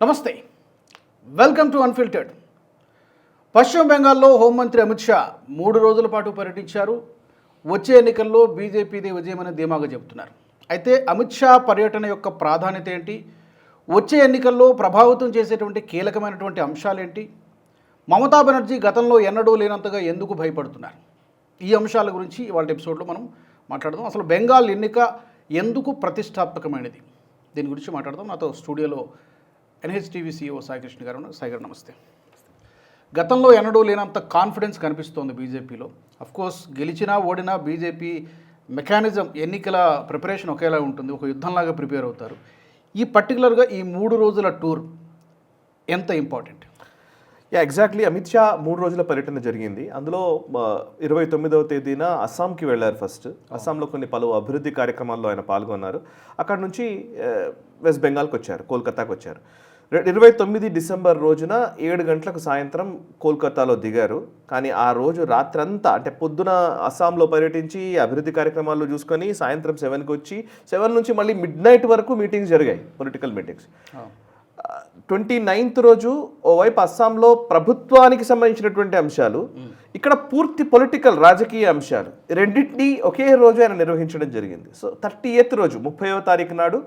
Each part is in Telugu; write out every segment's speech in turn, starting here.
నమస్తే, వెల్కమ్ టు అన్ఫిల్టర్డ్. పశ్చిమ బెంగాల్లో హోంమంత్రి అమిత్ షా 3 రోజుల పాటు పర్యటించారు. వచ్చే ఎన్నికల్లో బీజేపీదే విజయమని ధీమాగా చెబుతున్నారు. అయితే అమిత్ షా పర్యటన యొక్క ప్రాధాన్యత ఏంటి, వచ్చే ఎన్నికల్లో ప్రభావితం చేసేటువంటి కీలకమైనటువంటి అంశాలేంటి, మమతా బెనర్జీ గతంలో ఎన్నడూ లేనంతగా ఎందుకు భయపడుతున్నారు, ఈ అంశాల గురించి ఇవాళ ఎపిసోడ్లో మనం మాట్లాడదాం. అసలు బెంగాల్ ఎన్నిక ఎందుకు ప్రతిష్టాత్మకమైనది, దీని గురించి మాట్లాడదాం. నాతో స్టూడియోలో ఎన్హెచ్టీవీ CEO సాయికృష్ణ గారు ఉన్నారు. సాయి గారు నమస్తే. గతంలో ఎన్నడూ లేనంత కాన్ఫిడెన్స్ కనిపిస్తోంది బీజేపీలో. అఫ్కోర్స్ గెలిచినా ఓడినా బీజేపీ మెకానిజం, ఎన్నికల ప్రిపరేషన్ ఒకేలా ఉంటుంది, ఒక యుద్ధంలాగా ప్రిపేర్ అవుతారు. ఈ పర్టికులర్గా ఈ 3 రోజుల టూర్ ఎంత ఇంపార్టెంట్? ఎగ్జాక్ట్లీ. అమిత్ షా 3 రోజుల పర్యటన జరిగింది. అందులో 29వ తేదీన అస్సాంకి వెళ్ళారు. ఫస్ట్ అస్సాంలో కొన్ని పలు అభివృద్ధి కార్యక్రమాల్లో ఆయన పాల్గొన్నారు. అక్కడ నుంచి వెస్ట్ బెంగాల్కి వచ్చారు, కోల్కతాకి వచ్చారు. 29 డిసెంబర్ రోజున 7 గంటలకు సాయంత్రం కోల్కతాలో దిగారు. కానీ ఆ రోజు రాత్రంతా, అంటే పొద్దున అస్సాంలో పర్యటించి అభివృద్ధి కార్యక్రమాలు చూసుకొని సాయంత్రం 7కి వచ్చి 7 నుంచి మళ్ళీ మిడ్-నైట్ వరకు మీటింగ్స్ జరిగాయి, పొలిటికల్ మీటింగ్స్. 29th రోజు ఓవైపు అస్సాంలో ప్రభుత్వానికి సంబంధించినటువంటి అంశాలు, ఇక్కడ పూర్తి పొలిటికల్ రాజకీయ అంశాలు రెండింటినీ ఒకే రోజు ఆయన నిర్వహించడం జరిగింది. సో 30th రోజు 30వ తారీఖు నాడు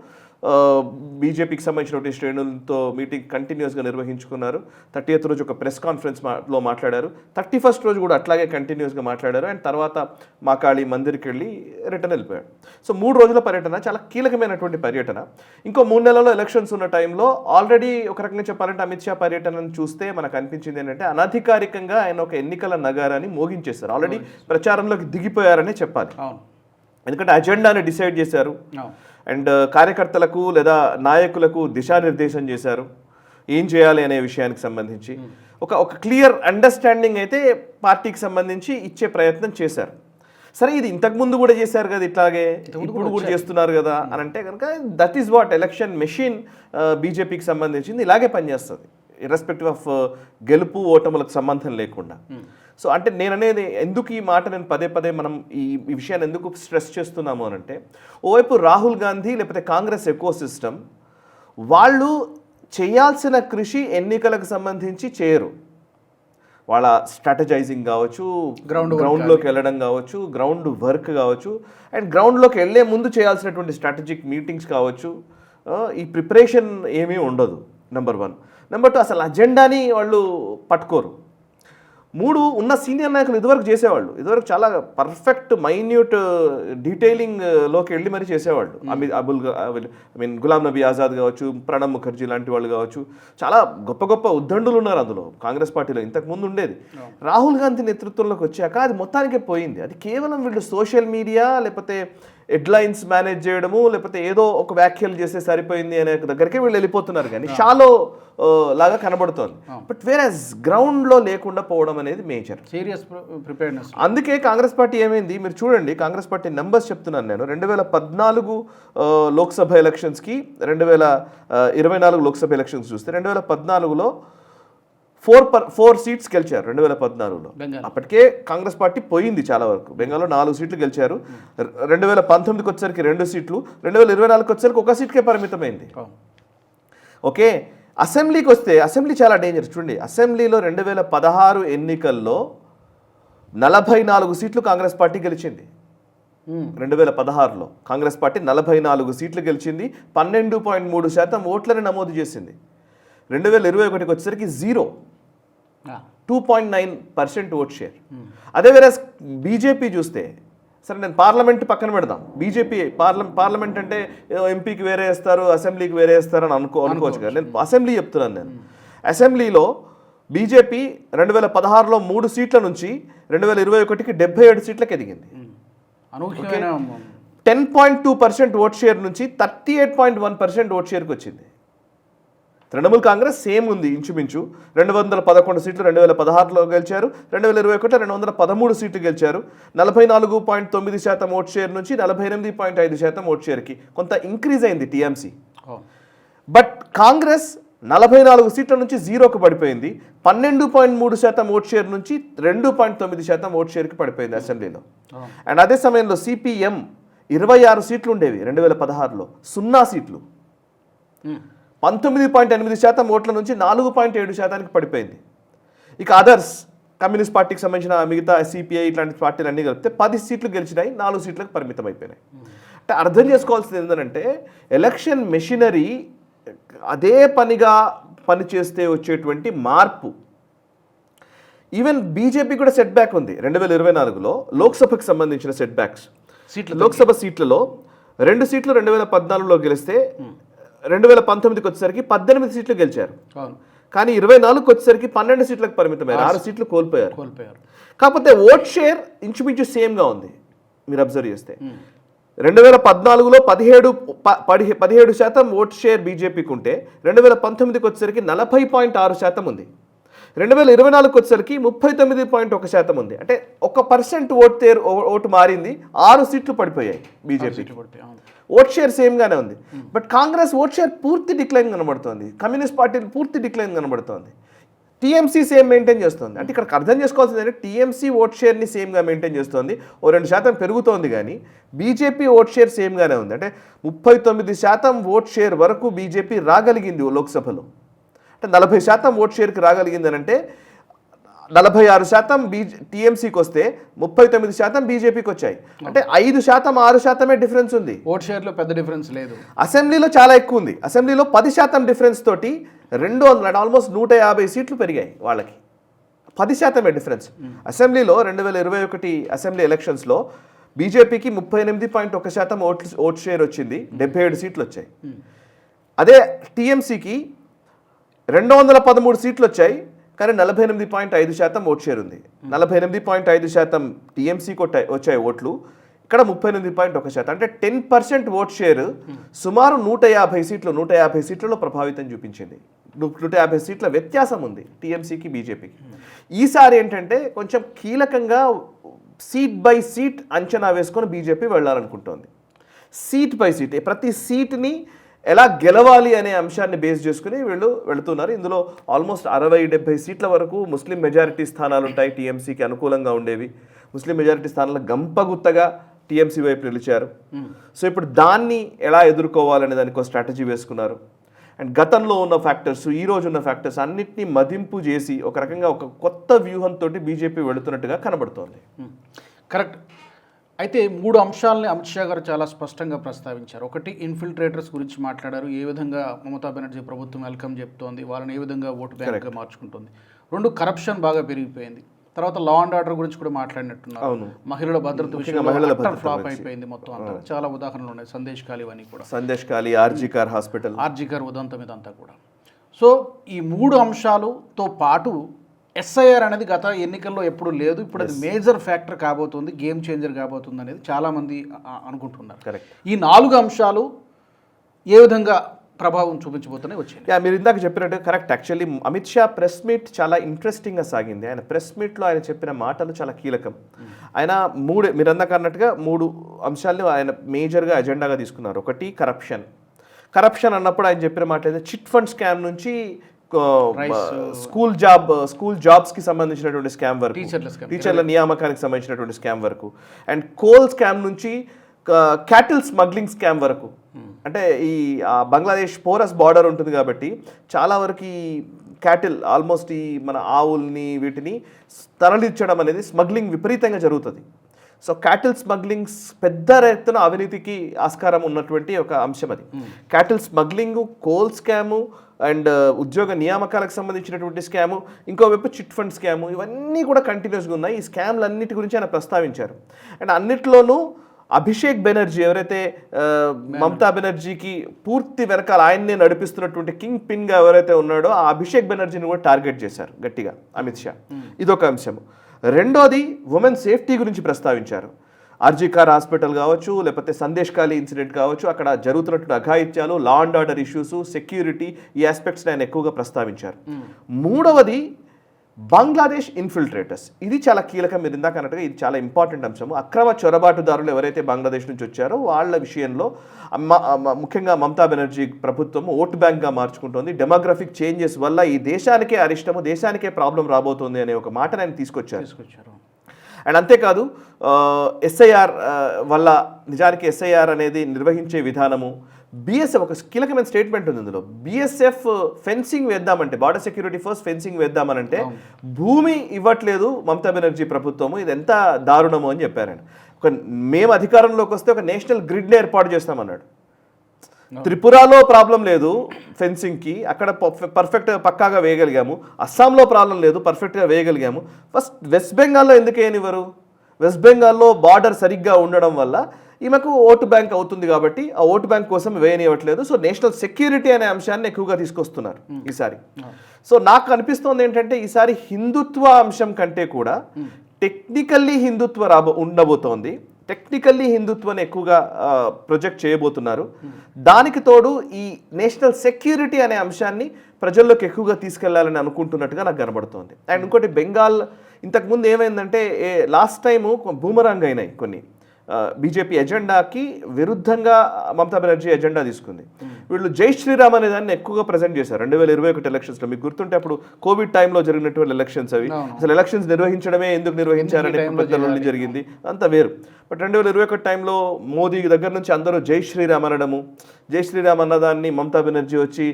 బీజేపీకి సంబంధించినటువంటి శ్రేణులతో మీటింగ్ కంటిన్యూస్గా నిర్వహించుకున్నారు. 30th రోజు ఒక ప్రెస్ కాన్ఫరెన్స్లో మాట్లాడారు. 31st రోజు కూడా అట్లాగే కంటిన్యూస్గా మాట్లాడారు. అండ్ తర్వాత మాకాళి మందిర్కి వెళ్ళి రిటర్న్ వెళ్ళిపోయాడు. సో 3 రోజుల పర్యటన చాలా కీలకమైనటువంటి పర్యటన. ఇంకో 3 నెలల్లో ఎలక్షన్స్ ఉన్న టైంలో ఆల్రెడీ ఒక రకంగా చెప్పాలంటే అమిత్ షా పర్యటనను చూస్తే మనకు అనిపించింది ఏంటంటే అనధికారికంగా ఆయన ఒక ఎన్నికల నగారాన్ని మోగించేశారు. ఆల్రెడీ ప్రచారంలోకి దిగిపోయారనే చెప్పాలి. ఎందుకంటే అజెండాని డిసైడ్ చేశారు అండ్ కార్యకర్తలకు లేదా నాయకులకు దిశానిర్దేశం చేశారు ఏం చేయాలి అనే విషయానికి సంబంధించి. ఒక క్లియర్ అండర్స్టాండింగ్ అయితే పార్టీకి సంబంధించి ఇచ్చే ప్రయత్నం చేశారు. సరే, ఇది ఇంతకుముందు కూడా చేశారు కదా, ఇట్లాగే ఇప్పుడు కూడా చేస్తున్నారు కదా అని అంటే కనుక that is what election machine బీజేపీకి సంబంధించింది ఇలాగే పనిచేస్తుంది, ఇర్రెస్పెక్టివ్ ఆఫ్ గెలుపు ఓటములకు సంబంధం లేకుండా. సో అంటే నేను అనేది ఎందుకు ఈ మాట నేను పదే మనం ఈ విషయాన్ని ఎందుకు స్ట్రెస్ చేస్తున్నాము అని అంటే, ఓవైపు రాహుల్ గాంధీ లేకపోతే కాంగ్రెస్ ఎకో సిస్టమ్ వాళ్ళు చేయాల్సిన కృషి ఎన్నికలకు సంబంధించి చేయరు. వాళ్ళ స్ట్రాటజైజింగ్ కావచ్చు, గ్రౌండ్లోకి వెళ్ళడం కావచ్చు, గ్రౌండ్ వర్క్ కావచ్చు, అండ్ గ్రౌండ్లోకి వెళ్ళే ముందు చేయాల్సినటువంటి స్ట్రాటజిక్ మీటింగ్స్ కావచ్చు, ఈ ప్రిపరేషన్ ఏమీ ఉండదు. నెంబర్ 1. నెంబర్ 2, అసలు అజెండాని వాళ్ళు పట్టుకోరు. 3, ఉన్న సీనియర్ నాయకులు ఇదివరకు చేసేవాళ్ళు, ఇదివరకు చాలా పర్ఫెక్ట్ మైన్యూట్ డీటెయిలింగ్లోకి వెళ్ళి మరీ చేసేవాళ్ళు. గులాం నబీ ఆజాద్ కావచ్చు, ప్రణబ్ ముఖర్జీ లాంటి వాళ్ళు కావచ్చు, చాలా గొప్ప గొప్ప ఉద్దండులు ఉన్నారు అందులో కాంగ్రెస్ పార్టీలో. ఇంతకుముందు ఉండేది. రాహుల్ గాంధీ నేతృత్వంలోకి వచ్చాక అది మొత్తానికే పోయింది. అది కేవలం వీళ్ళు సోషల్ మీడియా లేకపోతే హెడ్లైన్స్ మేనేజ్ చేయడము లేకపోతే ఏదో ఒక వ్యాఖ్యలు చేస్తే సరిపోయింది అనే దగ్గరికి వీళ్ళు వెళ్ళిపోతున్నారు. కానీ షాలో లాగా కనబడుతోంది. బట్ వేరేస్ గ్రౌండ్లో లేకుండా పోవడం అనేది మేజర్ సీరియస్ ప్రిపేర్నెస్. అందుకే కాంగ్రెస్ పార్టీ ఏమైంది మీరు చూడండి, కాంగ్రెస్ పార్టీ నెంబర్స్ చెప్తున్నాను నేను. 2014 లోక్సభ ఎలక్షన్స్కి 2024 లోక్సభ ఎలక్షన్స్ చూస్తే 2014లో 4 సీట్స్ గెలిచారు. 2014లో అప్పటికే కాంగ్రెస్ పార్టీ పోయింది చాలా వరకు. బెంగాల్లో 4 సీట్లు గెలిచారు. 2019కి వచ్చేసరికి 2 సీట్లు, 2024కి వచ్చేసరికి 1 సీట్కే పరిమితమైంది. ఓకే, అసెంబ్లీకి వస్తే అసెంబ్లీ చాలా డేంజర్. చూడండి, అసెంబ్లీలో 2016 ఎన్నికల్లో 44 సీట్లు కాంగ్రెస్ పార్టీ గెలిచింది. 2016లో కాంగ్రెస్ పార్టీ 44 సీట్లు గెలిచింది, 12.3% ఓట్లని నమోదు చేసింది. 2021కి వచ్చేసరికి 2.9% ఓట్ షేర్. అదే వేరే బీజేపీ చూస్తే, సరే నేను పార్లమెంట్ పక్కన పెడదాం, బీజేపీ పార్లమెంట్ అంటే ఎంపీకి వేరే వేస్తారు, అసెంబ్లీకి వేరే వేస్తారు అని అనుకోవచ్చు కదా. నేను అసెంబ్లీ చెప్తున్నాను. నేను అసెంబ్లీలో బీజేపీ 2016లో 3 సీట్ల నుంచి 2021కి 77 సీట్లకు ఎదిగింది. 10.2% ఓట్ షేర్ నుంచి 38.1% ఓట్ షేర్కి వచ్చింది. తృణమూల్ కాంగ్రెస్ సేమ్ ఉంది, ఇంచుమించు 211 సీట్లు 2016లో గెలిచారు. 2021లో 213 సీట్లు గెలిచారు. 44.9% ఓట్ షేర్ నుంచి 48.5% ఓట్ షేర్కి కొంత ఇంక్రీజ్ అయింది టీఎంసీ. బట్ కాంగ్రెస్ 44 సీట్ల నుంచి 0కు పడిపోయింది. 12.3% ఓట్ షేర్ నుంచి 2.9% ఓట్ షేర్కి పడిపోయింది అసెంబ్లీలో. అండ్ అదే సమయంలో సిపిఎం 26 సీట్లు ఉండేవి 2016లో, 0 సీట్లు. 19.8% ఓట్ల నుంచి 4.7%కి పడిపోయింది. ఇక అదర్స్ కమ్యూనిస్ట్ పార్టీకి సంబంధించిన మిగతా సిపిఐ ఇట్లాంటి పార్టీలు అన్నీ కలిపితే 10 సీట్లు గెలిచినాయి, 4 సీట్లకు పరిమితం అయిపోయినాయి. అంటే అర్థం చేసుకోవాల్సింది ఏంటంటే ఎలక్షన్ మెషినరీ అదే పనిగా పనిచేస్తే వచ్చేటువంటి మార్పు. ఈవెన్ బీజేపీ కూడా సెట్ బ్యాక్ ఉంది 2024లో లోక్సభకు సంబంధించిన సెట్ బ్యాక్స్. లోక్సభ సీట్లలో 2 సీట్లు 2014లో గెలిస్తే 2019కి వచ్చేసరికి 18 సీట్లు గెలిచారు. కానీ 24కి వచ్చేసరికి 12 సీట్లకు పరిమితమయ్యారు, 6 సీట్లు కోల్పోయారు. కాకపోతే ఓట్ షేర్ ఇంచుమించు సేమ్గా ఉంది. మీరు అబ్జర్వ్ చేస్తే 2014లో 17% ఓట్ షేర్ బీజేపీకి ఉంటే 2019కి వచ్చేసరికి 40.6% ఉంది. 2024కి వచ్చేసరికి 39.1% ఉంది. అంటే 1% ఓటు మారింది, 6 సీట్లు పడిపోయాయి బీజేపీ. ఓట్ షేర్ సేమ్గానే ఉంది. బట్ కాంగ్రెస్ ఓట్ షేర్ పూర్తి డిక్లైన్ కనబడుతోంది, కమ్యూనిస్ట్ పార్టీ పూర్తి డిక్లైన్ కనబడుతోంది. టీఎంసీ సేమ్ మెయింటైన్ చేస్తుంది. అంటే ఇక్కడ అర్థం చేసుకోవాల్సింది ఏంటంటే టీఎంసీ ఓట్ షేర్ని సేమ్గా మెయింటైన్ చేస్తుంది, 2% పెరుగుతోంది. కానీ బీజేపీ ఓట్ షేర్ సేమ్గానే ఉంది. అంటే 39% ఓట్ షేర్ వరకు బీజేపీ రాగలిగింది లోక్సభలో. అంటే 40% ఓట్ షేర్కి రాగలిగింది అని అంటే 46% టీఎంసీకి వస్తే 39% బీజేపీకి వచ్చాయి. అంటే 5%, 6% డిఫరెన్స్ ఉంది. ఓట్ షేర్లో పెద్ద డిఫరెన్స్ లేదు. అసెంబ్లీలో చాలా ఎక్కువ ఉంది. అసెంబ్లీలో 10% డిఫరెన్స్ తోటి 200 ఆల్మోస్ట్ 150 సీట్లు పెరిగాయి వాళ్ళకి. 10% డిఫరెన్స్. అసెంబ్లీలో 2021 అసెంబ్లీ ఎలక్షన్స్లో బీజేపీకి 38.1% ఓట్ షేర్ వచ్చింది, 77 సీట్లు వచ్చాయి. అదే టీఎంసీకి 213 సీట్లు వచ్చాయి, కానీ 48.5% ఓట్ షేర్ ఉంది. 48.5% టీఎంసీకి వచ్చాయి ఓట్లు, ఇక్కడ 38.1%. అంటే 10% ఓట్ షేర్ సుమారు 150 సీట్లలో ప్రభావితం చూపించింది. 150 సీట్ల వ్యత్యాసం ఉంది టీఎంసీకి బీజేపీకి. ఈసారి ఏంటంటే కొంచెం కీలకంగా సీట్ బై సీట్ అంచనా వేసుకొని బీజేపీ వెళ్ళాలనుకుంటోంది. సీట్ బై సీట్, ప్రతి సీట్ని ఎలా గెలవాలి అనే అంశాన్ని బేస్ చేసుకుని వీళ్ళు వెళుతున్నారు. ఇందులో ఆల్మోస్ట్ 60-70 సీట్ల వరకు ముస్లిం మెజారిటీ స్థానాలు ఉంటాయి, టీఎంసీకి అనుకూలంగా ఉండేవి. ముస్లిం మెజారిటీ స్థానాలు గంపగుత్తగా టీఎంసీ వైపు నిలిచారు. సో ఇప్పుడు దాన్ని ఎలా ఎదుర్కోవాలనే దానికి ఒక స్ట్రాటజీ వేసుకున్నారు. అండ్ గతంలో ఉన్న ఫ్యాక్టర్స్, ఈ రోజు ఉన్న ఫ్యాక్టర్స్ అన్నిటినీ మదింపు చేసి ఒక రకంగా ఒక కొత్త వ్యూహంతో బీజేపీ వెళుతున్నట్టుగా కనబడుతోంది. కరెక్ట్. అయితే 3 అంశాలని అమిత్ షా గారు చాలా స్పష్టంగా ప్రస్తావించారు. ఒకటి, ఇన్ఫిల్ట్రేటర్స్ గురించి మాట్లాడారు, ఏ విధంగా మమతా బెనర్జీ ప్రభుత్వం వెల్కమ్ చెప్తోంది, వాళ్ళని ఏ విధంగా ఓటు బ్యాంక్గా మార్చుకుంటుంది. 2, కరప్షన్ బాగా పెరిగిపోయింది. తర్వాత లా అండ్ ఆర్డర్ గురించి కూడా మాట్లాడినట్టున్నారు. మహిళల భద్రత విషయంలో ఫ్లాప్ అయిపోయింది మొత్తం అంతా. చాలా ఉదాహరణలు ఉన్నాయి, సందేశ్ ఖాళీ ఇవన్నీ కూడా. సందేశ్ ఖాళీ, ఆర్జీకార్ హాస్పిటల్, ఆర్జీకార్ ఉదంతం ఇదంతా కూడా. సో ఈ 3 అంశాలతో పాటు ఎస్ఐఆర్ అనేది గత ఎన్నికల్లో ఎప్పుడు లేదు, ఇప్పుడు అది మేజర్ ఫ్యాక్టర్ కాబోతుంది, గేమ్ చేంజర్ కాబోతుంది అనేది చాలామంది అనుకుంటున్నారు. ఈ 4 అంశాలు ఏ విధంగా ప్రభావం చూపించబోతున్నాయి వచ్చింది? మీరు ఇందాక చెప్పినట్టు correct. Actually Amit Shah press meet చాలా ఇంట్రెస్టింగ్గా సాగింది. ఆయన ప్రెస్ మీట్లో ఆయన చెప్పిన మాటలు చాలా కీలకం. ఆయన మీరు అన్నట్టుగా 3 అంశాలను ఆయన మేజర్గా ఎజెండాగా తీసుకున్నారు. ఒకటి, కరప్షన్ అన్నప్పుడు ఆయన చెప్పిన మాట అయితే చిట్ ఫండ్ స్కామ్ నుంచి స్కూల్ జాబ్స్కి సంబంధించినటువంటి స్కామ్ వరకు, టీచర్ల నియామకానికి సంబంధించినటువంటి స్కామ్ వరకు, అండ్ కోల్ స్కామ్ నుంచి క్యాటిల్ స్మగ్లింగ్ స్కామ్ వరకు. అంటే ఈ బంగ్లాదేశ్ పోరస్ బార్డర్ ఉంటుంది కాబట్టి చాలా వరకు ఈ క్యాటిల్ ఆల్మోస్ట్ ఈ మన ఆవుల్ని వీటిని తరలించడం అనేది స్మగ్లింగ్ విపరీతంగా జరుగుతుంది. సో క్యాటిల్ స్మగ్లింగ్స్ పెద్ద ఎత్తున అవినీతికి ఆస్కారం ఉన్నటువంటి ఒక అంశం అది. Cattle smuggling, coal scam and ఉద్యోగ నియామకాలకు సంబంధించినటువంటి స్కాము, ఇంకోవైపు చిట్ ఫండ్ స్కాము, ఇవన్నీ కూడా కంటిన్యూస్గా ఉన్నాయి. ఈ స్కామ్లు అన్నిటి గురించి ఆయన ప్రస్తావించారు. అండ్ అన్నిట్లోనూ అభిషేక్ బెనర్జీ ఎవరైతే మమతా బెనర్జీకి పూర్తి వెనకాల ఆయన్నే నడిపిస్తున్నటువంటి కింగ్ పిన్గా ఎవరైతే ఉన్నాడో ఆ అభిషేక్ బెనర్జీని కూడా టార్గెట్ చేశారు గట్టిగా అమిత్ షా. ఇదొక అంశం. రెండోది, ఉమెన్ సేఫ్టీ గురించి ప్రస్తావించారు. ఆర్జీకార్ హాస్పిటల్ కావచ్చు, లేకపోతే సందేశ్ ఖాళీ ఇన్సిడెంట్ కావచ్చు, అక్కడ జరుగుతున్నటువంటి అఘాయిత్యాలు, law and order issues, security, ఈ ఆస్పెక్ట్స్ని ఆయన ఎక్కువగా ప్రస్తావించారు. మూడవది, బంగ్లాదేశ్ ఇన్ఫిల్ట్రేటర్స్. ఇది చాలా కీలకం. మీరు ఇందాక అన్నట్టుగా ఇది చాలా ఇంపార్టెంట్ అంశము. అక్రమ చొరబాటుదారులు ఎవరైతే బంగ్లాదేశ్ నుంచి వచ్చారో వాళ్ళ విషయంలో ముఖ్యంగా మమతా బెనర్జీ ప్రభుత్వం ఓట్ బ్యాంక్గా మార్చుకుంటోంది. డెమోగ్రఫిక్ చేంజెస్ వల్ల ఈ దేశానికే అరిష్టము, దేశానికే ప్రాబ్లం రాబోతోంది అనే ఒక మాట ఆయన తీసుకొచ్చారు. అండ్ అంతేకాదు ఎస్ఐఆర్ వల్ల నిజానికి ఎస్ఐఆర్ అనేది నిర్వహించే విధానము, బిఎస్ఎఫ్ ఒక కీలకమైన స్టేట్మెంట్ ఉంది ఇందులో. బిఎస్ఎఫ్ ఫెన్సింగ్ వేద్దామంటే, బార్డర్ సెక్యూరిటీ ఫోర్స్ ఫెన్సింగ్ వేద్దామనంటే భూమి ఇవ్వట్లేదు మమతా బెనర్జీ ప్రభుత్వము, ఇది ఎంత దారుణము అని చెప్పారండి. మేము అధికారంలోకి వస్తే ఒక నేషనల్ గ్రిడ్ని ఏర్పాటు చేస్తామన్నాడు. త్రిపురలో ప్రాబ్లం లేదు ఫెన్సింగ్కి, అక్కడ పర్ఫెక్ట్గా పక్కాగా వేయగలిగాము. అస్సాంలో ప్రాబ్లం లేదు, పర్ఫెక్ట్గా వేయగలిగాము. ఫస్ట్ వెస్ట్ బెంగాల్లో ఎందుకు వేయనివ్వరు? వెస్ట్ బెంగాల్లో బార్డర్ సరిగ్గా ఉండడం వల్ల ఈమెకు ఓటు బ్యాంక్ అవుతుంది కాబట్టి ఆ ఓటు బ్యాంక్ కోసం వేయనివ్వట్లేదు. సో నేషనల్ సెక్యూరిటీ అనే అంశాన్ని ఎక్కువగా తీసుకొస్తున్నారు ఈసారి. సో నాకు అనిపిస్తోంది ఏంటంటే ఈసారి హిందుత్వ అంశం కంటే కూడా టెక్నికల్లీ హిందుత్వ ఉండబోతోంది. టెక్నికల్లీ హిందుత్వాన్ని ఎక్కువగా ప్రొజెక్ట్ చేయబోతున్నారు. దానికి తోడు ఈ నేషనల్ సెక్యూరిటీ అనే అంశాన్ని ప్రజల్లోకి ఎక్కువగా తీసుకెళ్లాలని అనుకుంటున్నట్టుగా నాకు కనబడుతోంది. అండ్ ఇంకోటి, బెంగాల్ ఇంతకుముందు ఏమైందంటే లాస్ట్ టైము బూమరాంగ్ అయినాయి కొన్ని. బీజేపీ ఎజెండాకి విరుద్ధంగా మమతా బెనర్జీ ఎజెండా తీసుకుంది. వీళ్ళు జై శ్రీరామ్ అనే దాన్ని ఎక్కువగా ప్రజెంట్ చేశారు 2021 ఎలక్షన్స్లో. మీకు గుర్తుంటే అప్పుడు కోవిడ్ టైంలో జరిగినటువంటి ఎలక్షన్స్ అవి. అసలు ఎలక్షన్స్ నిర్వహించడమే ఎందుకు నిర్వహించారనే పెద్దలు జరిగింది, అంత వేరు. బట్ 2021 టైంలో మోదీ దగ్గర నుంచి అందరూ జై శ్రీరామ్ అనడము, జై శ్రీరామ్ అన్నదాన్ని మమతా బెనర్జీ వచ్చి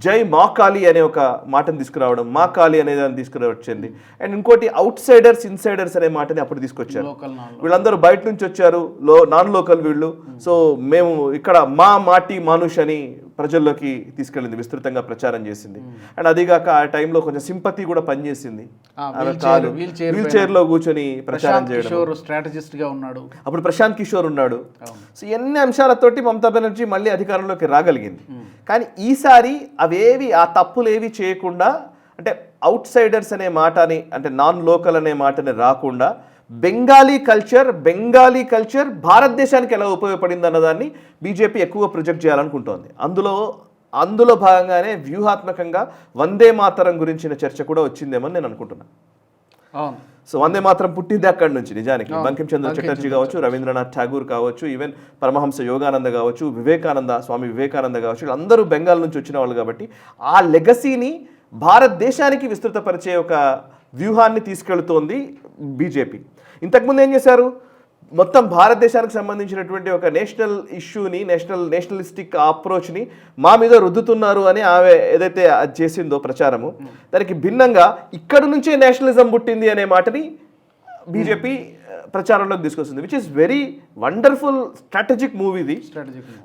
జై మా కాళీ అనే ఒక మాటను తీసుకురావడం, మా కాళీ అనే దాన్ని తీసుకురావచ్చింది. అండ్ ఇంకోటి అవుట్ సైడర్స్ ఇన్సైడర్స్ అనే మాటని అప్పుడు తీసుకొచ్చారు. వీళ్ళందరూ బయట నుంచి వచ్చారు, నాన్ లోకల్ వీళ్ళు, సో మేము ఇక్కడ మా మాటి మానుష్ అని ప్రజల్లోకి తీసుకెళ్ళింది, విస్తృతంగా ప్రచారం చేసింది. అండ్ అదిగాక ఆ టైంలో కొంచెం సింపతి కూడా పనిచేసింది. వీల్ చైర్ లో కూర్చొని ప్రచారం చేయడం, స్ట్రాటజిస్ట్ గా ఉన్నాడు అప్పుడు ప్రశాంత్ కిషోర్ ఉన్నాడు. సో ఎన్ని అంశాలతోటి మమతా బెనర్జీ మళ్ళీ అధికారంలోకి రాగలిగింది. కానీ ఈసారి అవేవి, ఆ తప్పులు ఏవి చేయకుండా, అంటే అవుట్ సైడర్స్ అనే మాటని, అంటే నాన్ లోకల్ అనే మాటని రాకుండా బెంగాలీ కల్చర్ భారతదేశానికి ఎలా ఉపయోగపడింది అన్నదాన్ని బీజేపీ ఎక్కువ ప్రొజెక్ట్ చేయాలనుకుంటోంది. అందులో భాగంగానే వ్యూహాత్మకంగా వందే మాతరం గురించిన చర్చ కూడా వచ్చిందేమని నేను అనుకుంటున్నాను. సో వందే మాత్రం పుట్టింది అక్కడి నుంచి నిజానికి. బంకిం చంద్ర చటర్జీ కావచ్చు, రవీంద్రనాథ్ ఠాగూర్ కావచ్చు, ఈవెన్ పరమహంస యోగానంద కావచ్చు, స్వామి వివేకానంద కావచ్చు, వీళ్ళందరూ బెంగాల్ నుంచి వచ్చిన వాళ్ళు కాబట్టి ఆ లెగసీని భారతదేశానికి విస్తృతపరిచే ఒక వ్యూహాన్ని తీసుకెళ్తోంది బీజేపీ. ఇంతకుముందు ఏం చేశారు, మొత్తం భారతదేశానికి సంబంధించినటువంటి ఒక నేషనల్ ఇష్యూని, నేషనలిస్టిక్ అప్రోచ్ని మా మీద రుద్దుతున్నారు అని ఆమె ఏదైతే అది చేసిందో ప్రచారము, దానికి భిన్నంగా ఇక్కడ నుంచే నేషనలిజం పుట్టింది అనే మాటని బీజేపీ ప్రచారంలోకి తీసుకొస్తుంది, which is very wonderful strategic move ఇది.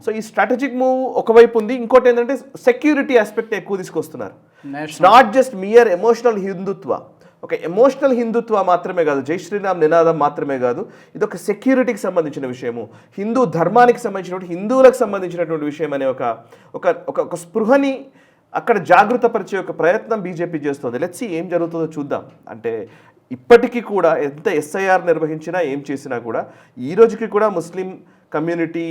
సో ఈ స్ట్రాటజిక్ మూవ్ ఒకవైపు ఉంది. ఇంకోటి ఏంటంటే సెక్యూరిటీ ఆస్పెక్ట్ ఎక్కువ తీసుకొస్తున్నారు. నాట్ జస్ట్ మియర్ ఎమోషనల్ హిందుత్వ, ఒక ఎమోషనల్ హిందుత్వ మాత్రమే కాదు, జై శ్రీరామ్ నినాదం మాత్రమే కాదు, ఇది ఒక సెక్యూరిటీకి సంబంధించిన విషయము, హిందూ ధర్మానికి సంబంధించినటువంటి, హిందువులకు సంబంధించినటువంటి విషయం అనే ఒక స్పృహని అక్కడ జాగృతపరిచే ఒక ప్రయత్నం బీజేపీ చేస్తుంది. లెట్స్ సీ ఏం జరుగుతుందో చూద్దాం. అంటే ఇప్పటికీ కూడా ఎంత ఎస్ఐఆర్ నిర్వహించినా ఏం చేసినా కూడా ఈ రోజుకి కూడా ముస్లిం కమ్యూనిటీ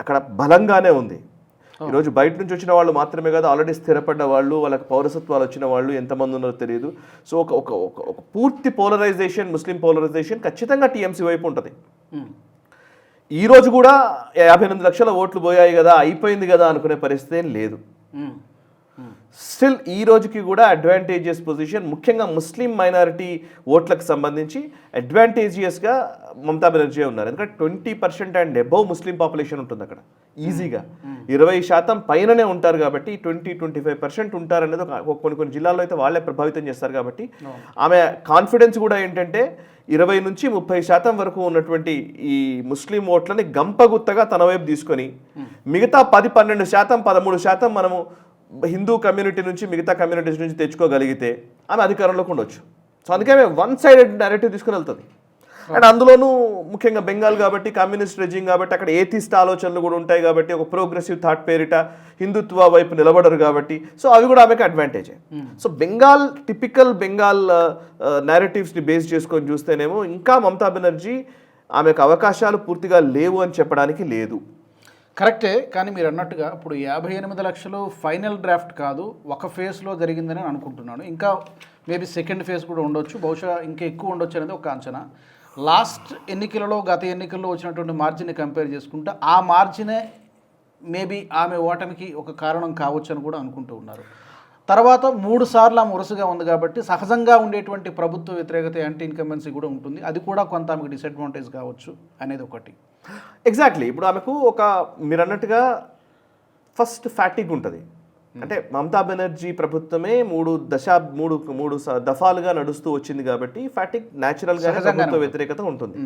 అక్కడ బలంగానే ఉంది. ఈరోజు బయట నుంచి వచ్చిన వాళ్ళు మాత్రమే కాదు, ఆల్రెడీ స్థిరపడ్డ వాళ్ళు, వాళ్ళకి పౌరసత్వాలు వచ్చిన వాళ్ళు ఎంతమంది ఉన్నారో తెలియదు. సో ఒక పూర్తి పోలరైజేషన్, ముస్లిం పోలరైజేషన్ ఖచ్చితంగా టీఎంసీ వైపు ఉంటుంది. ఈరోజు కూడా 58 లక్షల ఓట్లు పోయాయి కదా, అయిపోయింది కదా అనుకునే పరిస్థితి ఏం లేదు. స్టిల్ ఈ రోజుకి కూడా అడ్వాంటేజియస్ పొజిషన్, ముఖ్యంగా ముస్లిం మైనారిటీ ఓట్లకు సంబంధించి అడ్వాంటేజియస్గా మమతా బెనర్జీ ఉన్నారు. ఎందుకంటే 20% అండ్ అబౌవ్ ముస్లిం పాపులేషన్ ఉంటుంది అక్కడ ఈజీగా. 20% పైననే ఉంటారు కాబట్టి 20-25% ఉంటారనేది కొన్ని జిల్లాల్లో అయితే వాళ్ళే ప్రభావితం చేస్తారు కాబట్టి ఆమె కాన్ఫిడెన్స్ కూడా ఏంటంటే 20-30% వరకు ఉన్నటువంటి ఈ ముస్లిం ఓట్లని గంపగుత్తగా తన వైపు తీసుకొని మిగతా 10-12%, 13% మనము హిందూ కమ్యూనిటీ నుంచి, మిగతా కమ్యూనిటీస్ నుంచి తెచ్చుకోగలిగితే ఆమె అధికారంలోకి ఉండొచ్చు. సో అందుకే ఆమె వన్ సైడెడ్ నెరేటివ్ తీసుకుని వెళ్తుంది. అండ్ అందులోనూ ముఖ్యంగా బెంగాల్ కాబట్టి, కమ్యూనిస్ట్ రెజిమ్ కాబట్టి అక్కడ ఏథిస్ట్ ఆలోచనలు కూడా ఉంటాయి కాబట్టి, ఒక ప్రోగ్రెసివ్ థాట్ పేరిట హిందుత్వ వైపు నిలబడరు కాబట్టి, సో అవి కూడా ఆమెకు అడ్వాంటేజే. సో టిపికల్ బెంగాల్ నేరేటివ్స్ని బేస్ చేసుకొని చూస్తేనేమో ఇంకా మమతా బెనర్జీ ఆమెకు అవకాశాలు పూర్తిగా లేవు అని చెప్పడానికి లేదు. కరెక్టే, కానీ మీరు అన్నట్టుగా ఇప్పుడు 58 లక్షలు ఫైనల్ డ్రాఫ్ట్ కాదు, ఒక ఫేజ్లో జరిగిందని అనుకుంటున్నాను. ఇంకా మేబీ సెకండ్ ఫేజ్ కూడా ఉండొచ్చు, బహుశా ఇంకా ఎక్కువ ఉండొచ్చు అనేది ఒక అంచనా. లాస్ట్ ఎన్నికలలో, గత ఎన్నికల్లో వచ్చినటువంటి మార్జిన్ని కంపేర్ చేసుకుంటే ఆ మార్జినే మేబీ ఆమె ఓటమికి ఒక కారణం కావచ్చు అని కూడా అనుకుంటూ ఉన్నారు. తర్వాత 3 సార్లు ఆమె వరుసగా ఉంది కాబట్టి సహజంగా ఉండేటువంటి ప్రభుత్వ వ్యతిరేకత యాంటీ ఇన్కంబెన్సీ కూడా ఉంటుంది. అది కూడా కొంత ఆమెకు డిసడ్వాంటేజ్ కావచ్చు అనేది ఒకటి. ఎగ్జాక్ట్లీ. ఇప్పుడు ఆమెకు ఒక మీరు అన్నట్టుగా ఫస్ట్ ఫ్యాటిక్ ఉంటుంది. అంటే మమతా బెనర్జీ ప్రభుత్వమే మూడు దఫాలుగా నడుస్తూ వచ్చింది కాబట్టి ఫ్యాటిక్ న్యాచురల్గా ప్రభుత్వ వ్యతిరేకత ఉంటుంది.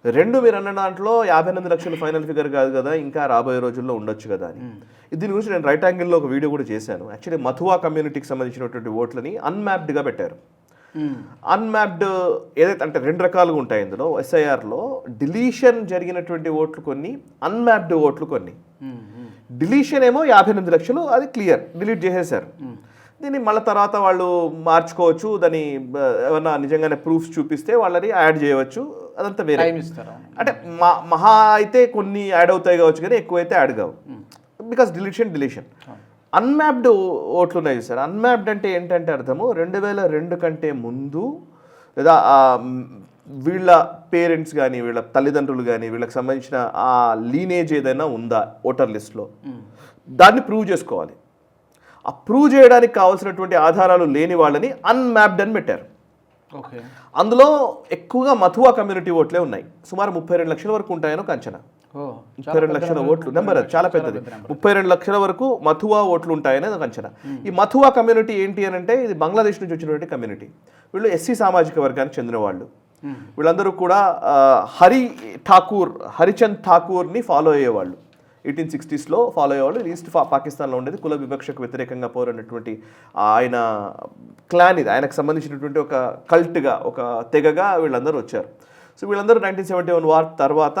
రెండు మీరు అన్న దాంట్లో 58 లక్షలు ఫైనల్ ఫిగర్ కాదు కదా, ఇంకా రాబోయే రోజుల్లో ఉండొచ్చు కదా అని. దీని గురించి నేను రైట్ యాంగిల్లో ఒక వీడియో కూడా చేశాను. యాక్చువల్లీ మథువా కమ్యూనిటీకి సంబంధించినటువంటి ఓట్లని అన్మ్యాప్డ్గా పెట్టారు. అన్మ్యాప్డ్ ఏదైతే అంటే 2 రకాలుగా ఉంటాయి ఇందులో. ఎస్ఐఆర్లో డిలీషన్ జరిగినటువంటి ఓట్లు కొన్ని, అన్మ్యాప్డ్ ఓట్లు కొన్ని. డిలీషన్ ఏమో 58 లక్షలు, అది క్లియర్, డిలీట్ చేసేశారు. దీన్ని మళ్ళీ తర్వాత వాళ్ళు మార్చుకోవచ్చు, దాన్ని ఏమన్నా నిజంగానే ప్రూఫ్స్ చూపిస్తే వాళ్ళని యాడ్ చేయవచ్చు, అదంతా వేరే. అంటే మహా అయితే కొన్ని యాడ్ అవుతాయి కావచ్చు కానీ ఎక్కువైతే యాడ్ కావు, బికాస్ డిలీషన్. అన్మ్యాప్డ్ ఓట్లు ఉన్నాయి సార్. అన్మ్యాప్డ్ అంటే ఏంటంటే అర్థము 2002 కంటే ముందు లేదా వీళ్ళ పేరెంట్స్ కానీ వీళ్ళ తల్లిదండ్రులు కానీ వీళ్ళకి సంబంధించిన ఆ లీనేజ్ ఏదైనా ఉందా ఓటర్ లిస్ట్లో, దాన్ని ప్రూవ్ చేసుకోవాలి. ఆ ప్రూవ్ చేయడానికి కావాల్సినటువంటి ఆధారాలు లేని వాళ్ళని అన్మ్యాప్డ్ అని పెట్టారు. అందులో ఎక్కువగా మథువా కమ్యూనిటీ ఓట్లే ఉన్నాయి. సుమారు 32 లక్షల వరకు ఉంటాయని ఒక అంచనా. 32 లక్షల ఓట్లు నెంబర్, అది చాలా పెద్దది. 32 లక్షల వరకు మథువా ఓట్లు ఉంటాయని ఒక అంచనా. ఈ మథువా కమ్యూనిటీ ఏంటి అని అంటే ఇది బంగ్లాదేశ్ నుంచి వచ్చినటువంటి కమ్యూనిటీ. వీళ్ళు ఎస్సీ సామాజిక వర్గానికి చెందిన వాళ్ళు. వీళ్ళందరూ కూడా హరిచంద్ ఠాకూర్ని ఫాలో అయ్యేవాళ్ళు. 1860s ఫాలో అయ్యేవాళ్ళు. ఈస్ట్ పాకిస్తాన్లో ఉండేది కుల వివక్షకు వ్యతిరేకంగా పోరాడినటువంటి ఆయన క్లాన్ ఇది. ఆయనకు సంబంధించినటువంటి ఒక కల్ట్గా, ఒక తెగగా వీళ్ళందరూ వచ్చారు. సో వీళ్ళందరూ 1971 వార్ తర్వాత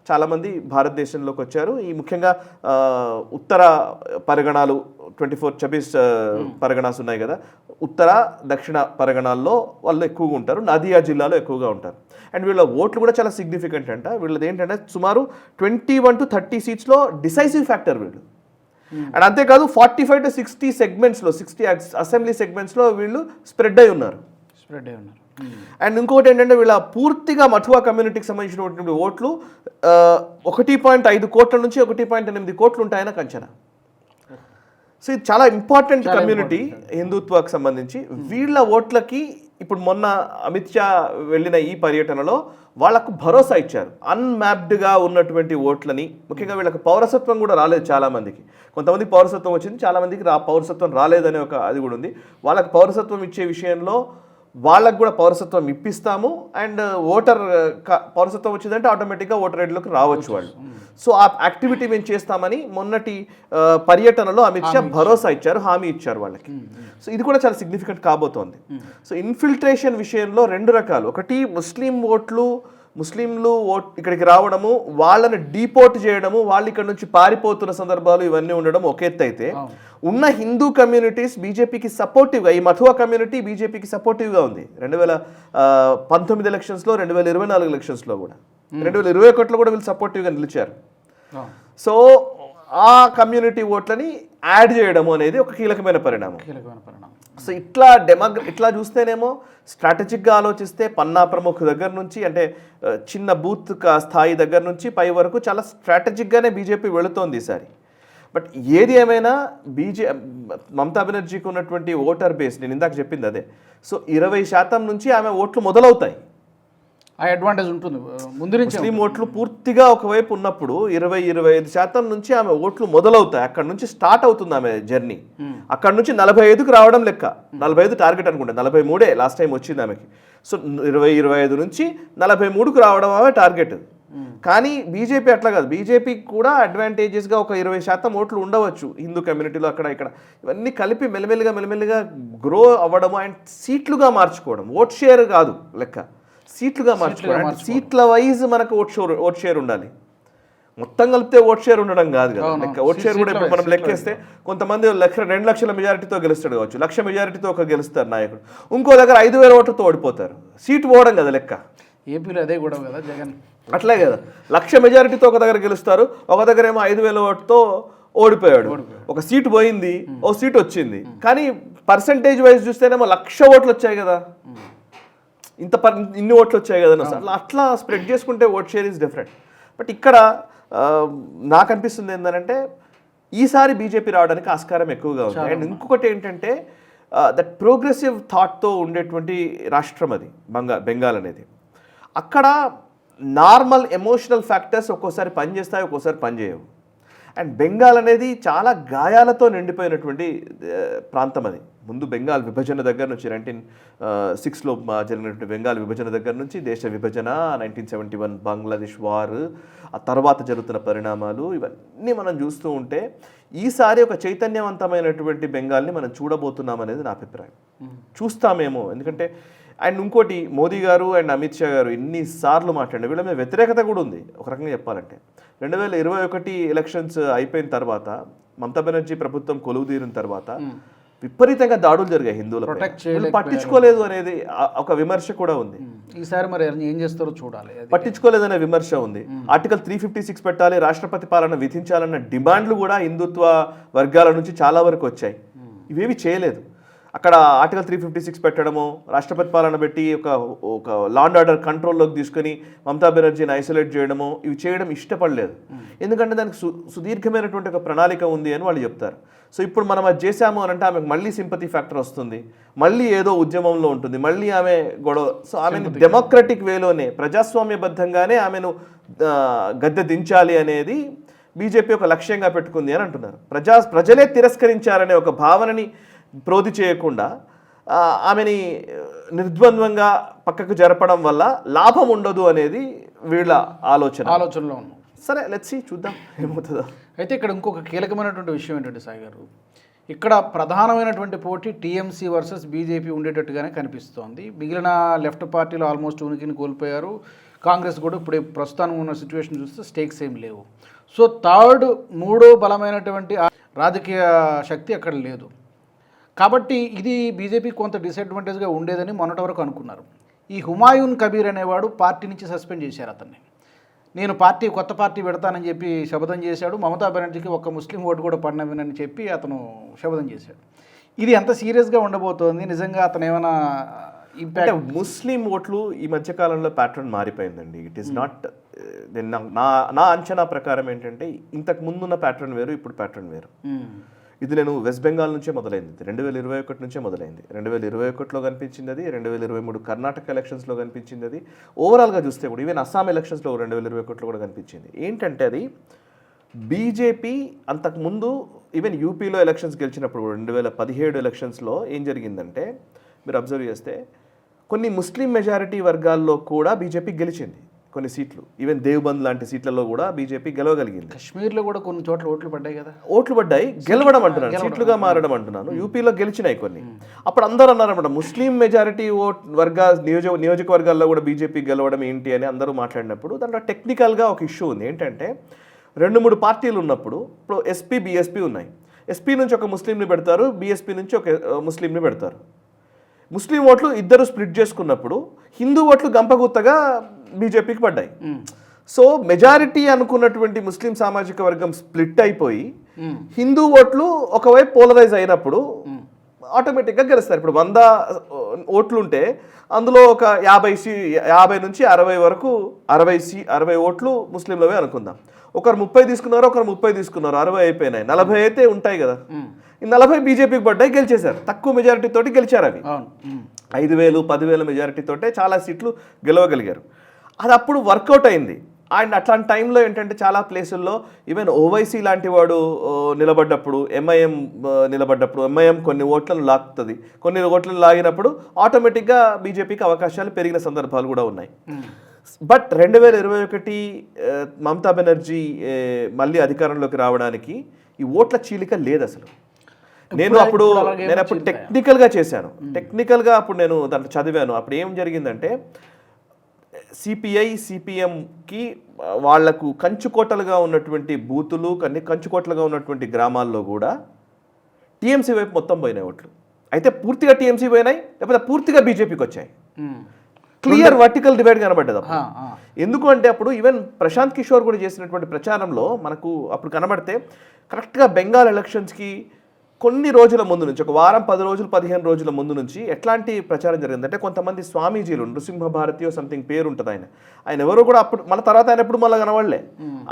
చాలామంది భారతదేశంలోకి వచ్చారు. ఈ ముఖ్యంగా ఉత్తర పరగణాలు 26 పరగణాస్ ఉన్నాయి కదా, ఉత్తర దక్షిణ పరగణాల్లో వాళ్ళు ఎక్కువగా ఉంటారు. నదియా జిల్లాలో ఎక్కువగా ఉంటారు. అండ్ వీళ్ళ ఓట్లు కూడా చాలా సిగ్నిఫికెంట్ అంట. వీళ్ళది ఏంటంటే సుమారు 21 to 30 సీట్స్లో డిసైసివ్ ఫ్యాక్టర్ వీళ్ళు. అండ్ అంతేకాదు 45 to 60 సెగ్మెంట్స్లో, 60 అసెంబ్లీ సెగ్మెంట్స్లో వీళ్ళు స్ప్రెడ్ అయి ఉన్నారు. అండ్ ఇంకొకటి ఏంటంటే వీళ్ళ పూర్తిగా మథువా కమ్యూనిటీకి సంబంధించినటువంటి ఓట్లు 1.5 కోట్ల నుంచి 1.8 కోట్లు ఉంటాయని అంచనా. సో ఇది చాలా ఇంపార్టెంట్ కమ్యూనిటీ హిందుత్వకు సంబంధించి. వీళ్ళ ఓట్లకి ఇప్పుడు మొన్న అమిత్ షా వెళ్ళిన ఈ పర్యటనలో వాళ్ళకు భరోసా ఇచ్చారు. అన్మ్యాప్డ్గా ఉన్నటువంటి ఓట్లని, ముఖ్యంగా వీళ్ళకి పౌరసత్వం కూడా రాలేదు చాలామందికి. కొంతమందికి పౌరసత్వం వచ్చింది, చాలామందికి పౌరసత్వం రాలేదనే ఒక అది కూడా ఉంది. వాళ్ళకి పౌరసత్వం ఇచ్చే విషయంలో వాళ్ళకు కూడా పౌరసత్వం ఇప్పిస్తాము. అండ్ పౌరసత్వం వచ్చిందంటే ఆటోమేటిక్గా ఓటర్ ఐడీలోకి రావచ్చు వాళ్ళు. సో ఆ యాక్టివిటీ మేము చేస్తామని మొన్నటి పర్యటనలో అమిత్ షా భరోసా ఇచ్చారు, హామీ ఇచ్చారు వాళ్ళకి. సో ఇది కూడా చాలా సిగ్నిఫికెంట్ కాబోతోంది. సో ఇన్ఫిల్ట్రేషన్ విషయంలో 2 రకాలు. ఒకటి ముస్లింలు ఇక్కడికి రావడము, వాళ్ళని డీపోర్ట్ చేయడము, వాళ్ళు ఇక్కడ నుంచి పారిపోతున్న సందర్భాలు ఇవన్నీ ఉండడం ఒక ఎత్తు అయితే, ఉన్న హిందూ కమ్యూనిటీస్ బీజేపీకి సపోర్టివ్గా, ఈ మథువా కమ్యూనిటీ బీజేపీకి సపోర్టివ్గా ఉంది 2019 ఎలక్షన్స్లో, 2024 ఎలక్షన్స్లో కూడా, 2021లో కూడా వీళ్ళు సపోర్టివ్గా నిలిచారు. సో ఆ కమ్యూనిటీ ఓట్లని యాడ్ చేయడము అనేది ఒక కీలకమైన పరిణామం. సో ఇట్లా చూస్తేనేమో స్ట్రాటజిక్గా ఆలోచిస్తే పన్నా ప్రముఖ్ దగ్గర నుంచి, అంటే చిన్న బూత్ స్థాయి దగ్గర నుంచి పై వరకు చాలా స్ట్రాటజిక్గానే బీజేపీ వెళుతోంది ఈసారి. బట్ ఏది ఏమైనా మమతా బెనర్జీకి ఉన్నటువంటి ఓటర్ బేస్, నేను ఇందాక చెప్పింది అదే. సో 20% నుంచి ఆమె ఓట్లు మొదలవుతాయి. ఆ అడ్వాంటేజ్ ఉంటుంది ముందు నుంచి. ముస్లిం ఓట్లు పూర్తిగా ఒకవైపు ఉన్నప్పుడు 20-25% నుంచి ఆమె ఓట్లు మొదలవుతాయి. అక్కడ నుంచి స్టార్ట్ అవుతుంది ఆమె జర్నీ. అక్కడ నుంచి 45కి రావడం లెక్క. 45 టార్గెట్ అనుకుంటా, 43 లాస్ట్ టైం వచ్చింది ఆమెకి. సో 20-25 నుంచి 43కు రావడం ఆమె టార్గెట్. కానీ బీజేపీ అట్లా కాదు. బీజేపీకి కూడా అడ్వాంటేజెస్గా ఒక 20% ఓట్లు ఉండవచ్చు హిందూ కమ్యూనిటీలో, అక్కడ ఇక్కడ. ఇవన్నీ కలిపి మెల్లమెల్లిగా గ్రో అవ్వడము అండ్ సీట్లుగా మార్చుకోవడం. ఓట్ షేర్ కాదు లెక్క, సీట్లుగా మార్చుకోవడం. సీట్ల వైజ్ మనకు ఓట్ షేర్ ఉండాలి. మొత్తం కలిపితే ఓట్ షేర్ ఉండడం కాదు కదా లెక్క. ఓట్ షేర్ కూడా ఇప్పుడు మనం లెక్కేస్తే కొంతమంది 2 లక్షల మెజారిటీతో గెలుస్తాడు కావచ్చు, 1,00,000 మెజారిటీతో ఒక గెలుస్తారు నాయకుడు, ఇంకో దగ్గర 5,000 ఓట్లతో ఓడిపోతారు. సీటు పోవడం కదా లెక్క. ఏపీలో అదే కూడా కదా జగన్, అట్లే కదా. 1,00,000 మెజారిటీతో ఒక దగ్గర గెలుస్తారు, ఒక దగ్గర ఏమో 5,000 ఓటుతో ఓడిపోయాడు. ఒక సీటు పోయింది, ఓ సీటు వచ్చింది. కానీ పర్సంటేజ్ వైజ్ చూస్తేనేమో 1,00,000 ఓట్లు వచ్చాయి కదా, ఇన్ని ఓట్లు వచ్చాయి కదా. అట్లా స్ప్రెడ్ చేసుకుంటే vote share is different. But ఇక్కడ నాకు అనిపిస్తుంది ఏంటంటే ఈసారి బీజేపీ రావడానికి ఆస్కారం ఎక్కువగా ఉంది. అండ్ ఇంకొకటి ఏంటంటే దట్ ప్రోగ్రెసివ్ థాట్తో ఉండేటువంటి రాష్ట్రం అది బెంగాల్ అనేది. అక్కడ నార్మల్ ఎమోషనల్ ఫ్యాక్టర్స్ ఒక్కోసారి పనిచేస్తాయి, ఒక్కోసారి పనిచేయవు. అండ్ బెంగాల్ అనేది చాలా గాయాలతో నిండిపోయినటువంటి ప్రాంతం అది. ముందు బెంగాల్ విభజన దగ్గర నుంచి 1906లో జరిగినటువంటి బెంగాల్ విభజన దగ్గర నుంచి దేశ విభజన, 1971 బంగ్లాదేశ్ వార్, ఆ తర్వాత జరుగుతున్న పరిణామాలు, ఇవన్నీ మనం చూస్తూ ఉంటే ఈసారి ఒక చైతన్యవంతమైనటువంటి బెంగాల్ని మనం చూడబోతున్నాం అనేది నా అభిప్రాయం. చూస్తామేమో, ఎందుకంటే అండ్ ఇంకోటి మోదీ గారు అండ్ అమిత్ షా గారు ఎన్నిసార్లు మాట్లాడారు, వీళ్ళ మీద వ్యతిరేకత కూడా ఉంది ఒక రకంగా చెప్పాలంటే. 2021 ఎలక్షన్స్ అయిపోయిన తర్వాత మమతా బెనర్జీ ప్రభుత్వం కొలువుదీరిన తర్వాత విపరీతంగా దాడులు జరిగాయి హిందువులపై, పట్టించుకోలేదు అనేది ఒక విమర్శ కూడా ఉంది. ఈసారి మరి ఏం చేస్తారో చూడాలి. పట్టించుకోలేదనే విమర్శ ఉంది. ఆర్టికల్ 356 పెట్టాలి, రాష్ట్రపతి పాలన విధించాలన్న డిమాండ్లు కూడా హిందుత్వ వర్గాల నుంచి చాలా వరకు వచ్చాయి. ఇవేవి చేయలేదు. అక్కడ ఆర్టికల్ 356 పెట్టడము, రాష్ట్రపతి పాలన పెట్టి ఒక లా అండ్ ఆర్డర్ కంట్రోల్లోకి తీసుకొని మమతా బెనర్జీని ఐసోలేట్ చేయడము, ఇవి చేయడం ఇష్టపడలేదు. ఎందుకంటే దానికి సుదీర్ఘమైనటువంటి ఒక ప్రణాళిక ఉంది అని వాళ్ళు చెప్తారు. సో ఇప్పుడు మనం అది చేశాము అని అంటే ఆమెకు మళ్ళీ సింపతి ఫ్యాక్టర్ వస్తుంది, మళ్ళీ ఏదో ఉద్యమంలో ఉంటుంది, మళ్ళీ ఆమె గొడవ. సో ఆమెను డెమోక్రటిక్ వేలోనే ప్రజాస్వామ్యబద్ధంగానే ఆమెను గద్దె దించాలి అనేది బీజేపీ ఒక లక్ష్యంగా పెట్టుకుంది అని అంటున్నారు. ప్రజలే తిరస్కరించారనే ఒక భావనని ప్రోధి చేయకుండా ఆమెని నిర్ద్వంద్వంగా పక్కకు జరపడం వల్ల లాభం ఉండదు అనేది వీళ్ళ ఆలోచనలో ఉన్నాం. సరే, లెట్స్ సీ, చూద్దాం ఏమవుతుందో. అయితే ఇక్కడ ఇంకొక కీలకమైనటువంటి విషయం ఏంటంటే సాయి గారు, ఇక్కడ ప్రధానమైనటువంటి పోటీ టీఎంసీ వర్సెస్ బీజేపీ ఉండేటట్టుగానే కనిపిస్తోంది. మిగిలిన లెఫ్ట్ పార్టీలు ఆల్మోస్ట్ ఉనికిని కోల్పోయారు. కాంగ్రెస్ కూడా ఇప్పుడు ప్రస్తుతానికి ఉన్న సిచ్యువేషన్ చూస్తే స్టేక్స్ ఏం లేవు. సో మూడో బలమైనటువంటి రాజకీయ శక్తి అక్కడ లేదు. కాబట్టి ఇది బీజేపీ కొంత డిసడ్వాంటేజ్గా ఉండేదని మొన్నటి వరకు అనుకున్నారు. ఈ హుమాయూన్ కబీర్ అనేవాడు పార్టీ నుంచి సస్పెండ్ చేశారు అతన్ని. నేను కొత్త పార్టీ పెడతానని చెప్పి శపథం చేశాడు. మమతా బెనర్జీకి ఒక్క ముస్లిం ఓటు కూడా పడినవినని చెప్పి అతను శపథం చేశాడు. ఇది ఎంత సీరియస్గా ఉండబోతోంది? నిజంగా అతను ఏమైనా ఇంపాక్ట్? ముస్లిం ఓట్లు ఈ మధ్యకాలంలో ప్యాటర్న్ మారిపోయిందండి. ఇట్ ఈస్ నాట్, నా అంచనా ప్రకారం ఏంటంటే ఇంతకు ముందున్న ప్యాటర్న్ వేరు, ఇప్పుడు ప్యాటర్న్ వేరు. ఇది నేను వెస్ట్ బెంగాల్ నుంచే మొదలైంది, 2021 నుంచే మొదలైంది. 2021లో కనిపించింది అది, 2023 కర్ణాటక ఎలక్షన్స్లో కనిపించింది అది, ఓవరాల్గా చూస్తే కూడా ఈవెన్ అస్సాం ఎలక్షన్స్లో 2021లో కూడా కనిపించింది. ఏంటంటే అది బీజేపీ అంతకుముందు ఈవెన్ యూపీలో ఎలక్షన్స్ గెలిచినప్పుడు 2017 ఎలక్షన్స్లో ఏం జరిగిందంటే మీరు అబ్జర్వ్ చేస్తే కొన్ని ముస్లిం మెజారిటీ వర్గాల్లో కూడా బీజేపీ గెలిచింది కొన్ని సీట్లు. ఈవెన్ దేవ్బంద్ లాంటి సీట్లలో కూడా బీజేపీ గెలవగలిగింది. కశ్మీర్లో కూడా కొన్ని చోట్ల ఓట్లు పడ్డాయి కదా. ఓట్లు పడ్డాయి, గెలవడం అంటున్నాను, సీట్లుగా మారడం అంటున్నాను. యూపీలో గెలిచినాయి కొన్ని. అప్పుడు అందరూ అన్నారన్నమాట ముస్లిం మెజారిటీ నియోజకవర్గాల్లో కూడా బీజేపీ గెలవడం ఏంటి అని అందరూ మాట్లాడినప్పుడు దాంట్లో టెక్నికల్గా ఒక ఇష్యూ ఉంది. ఏంటంటే 2-3 పార్టీలు ఉన్నప్పుడు, ఇప్పుడు ఎస్పీ బీఎస్పీ ఉన్నాయి. ఎస్పీ నుంచి ఒక ముస్లింని పెడతారు, బీఎస్పీ నుంచి ఒక ముస్లింని పెడతారు. ముస్లిం ఓట్లు ఇద్దరు స్ప్లిట్ చేసుకున్నప్పుడు హిందూ ఓట్లు గంపగుత్తగా బీజేపీకి పడ్డాయి. సో మెజారిటీ అనుకున్నటువంటి ముస్లిం సామాజిక వర్గం స్ప్లిట్ అయిపోయి హిందూ ఓట్లు ఒకవైపు పోలరైజ్ అయినప్పుడు ఆటోమేటిక్గా గెలుస్తారు. ఇప్పుడు 100 ఓట్లు ఉంటే అందులో ఒక 50 నుంచి 60 వరకు 60 ఓట్లు ముస్లింలవే అనుకుందాం. ఒకరు 30 తీసుకున్నారు, ఒకరు 30 తీసుకున్నారు, 60 అయిపోయినాయి, 40 అయితే ఉంటాయి కదా. ఈ 40 బీజేపీకి పడ్డాయి, గెలిచేశారు. తక్కువ మెజారిటీ తోటి గెలిచారు. అవి 5,000, 10,000 మెజారిటీ తోటే చాలా సీట్లు గెలవగలిగారు. అది అప్పుడు వర్కౌట్ అయింది. అండ్ అట్లాంటి టైంలో ఏంటంటే చాలా ప్లేసుల్లో ఈవెన్ ఓవైసీ లాంటి వాడు నిలబడ్డప్పుడు, ఎంఐఎం నిలబడ్డప్పుడు ఎంఐఎం కొన్ని ఓట్లను లాగుతుంది. కొన్ని ఓట్లను లాగినప్పుడు ఆటోమేటిక్గా బీజేపీకి అవకాశాలు పెరిగిన సందర్భాలు కూడా ఉన్నాయి. బట్ 2021 మమతా బెనర్జీ మళ్ళీ అధికారంలోకి రావడానికి ఈ ఓట్ల చీలిక లేదు అసలు. నేను అప్పుడు టెక్నికల్గా చేశాను. టెక్నికల్గా అప్పుడు నేను దాంట్లో చదివాను. అప్పుడు ఏం జరిగిందంటే సిపిఐ సిపిఎంకి వాళ్లకు కంచుకోటలుగా ఉన్నటువంటి బూతులు, కంచుకోటలుగా ఉన్నటువంటి గ్రామాల్లో కూడా టీఎంసీ వైపు మొత్తం పోయినాయి ఓట్లు. అయితే పూర్తిగా టీఎంసీ పోయినాయి, లేకపోతే పూర్తిగా బీజేపీకి వచ్చాయి. క్లియర్ వర్టికల్ డివైడ్ కనబడ్డది అప్పుడు. ఎందుకు అంటే అప్పుడు ఈవెన్ ప్రశాంత్ కిషోర్ కూడా చేసినటువంటి ప్రచారంలో మనకు అప్పుడు కనబడితే కరెక్ట్గా బెంగాల్ ఎలక్షన్స్కి కొన్ని రోజుల ముందు నుంచి, ఒక వారం 10 రోజులు 15 రోజుల ముందు నుంచి ఎట్లాంటి ప్రచారం జరిగిందంటే, కొంతమంది స్వామీజీలు, నృసింహ భారతి సంథింగ్ పేరు ఉంటుంది ఆయన ఎవరో కూడా అప్పుడు మన తర్వాత ఆయన ఎప్పుడు మళ్ళీ కనవాళ్లే.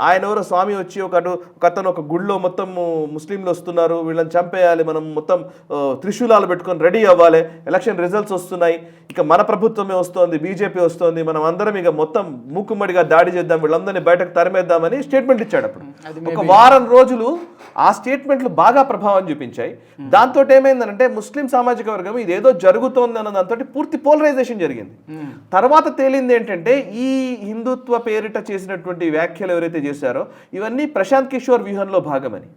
ఆయన ఎవరో స్వామి వచ్చి ఒకతను ఒక గుడిలో మొత్తం ముస్లింలు వస్తున్నారు, వీళ్ళని చంపేయాలి, మనం మొత్తం త్రిశూలాలు పెట్టుకొని రెడీ అవ్వాలి, ఎలక్షన్ రిజల్ట్స్ వస్తున్నాయి, ఇక మన ప్రభుత్వమే వస్తోంది, బీజేపీ వస్తోంది, మనం అందరం ఇక మొత్తం మూకుమ్మడిగా దాడి చేద్దాం, వీళ్ళందరినీ బయటకు తరిమేద్దామని స్టేట్మెంట్ ఇచ్చాడు. అప్పుడు ఒక వారం రోజులు ఆ స్టేట్మెంట్లు బాగా ప్రభావం చూపించాయి. దాంతో ఏమైందంటే ముస్లిం సామాజిక వర్గం ఇదేదో జరుగుతోంది అన్న దాంతో పూర్తి పోలరైజేషన్ జరిగింది. తర్వాత తేలింది ఏంటంటే, ఈ హిందుత్వ పేరిట చేసినటువంటి వ్యాఖ్యలు ఎవరైతే చేశారో ఇవన్నీ ప్రశాంత్ కిషోర్ వ్యూహంలో భాగమని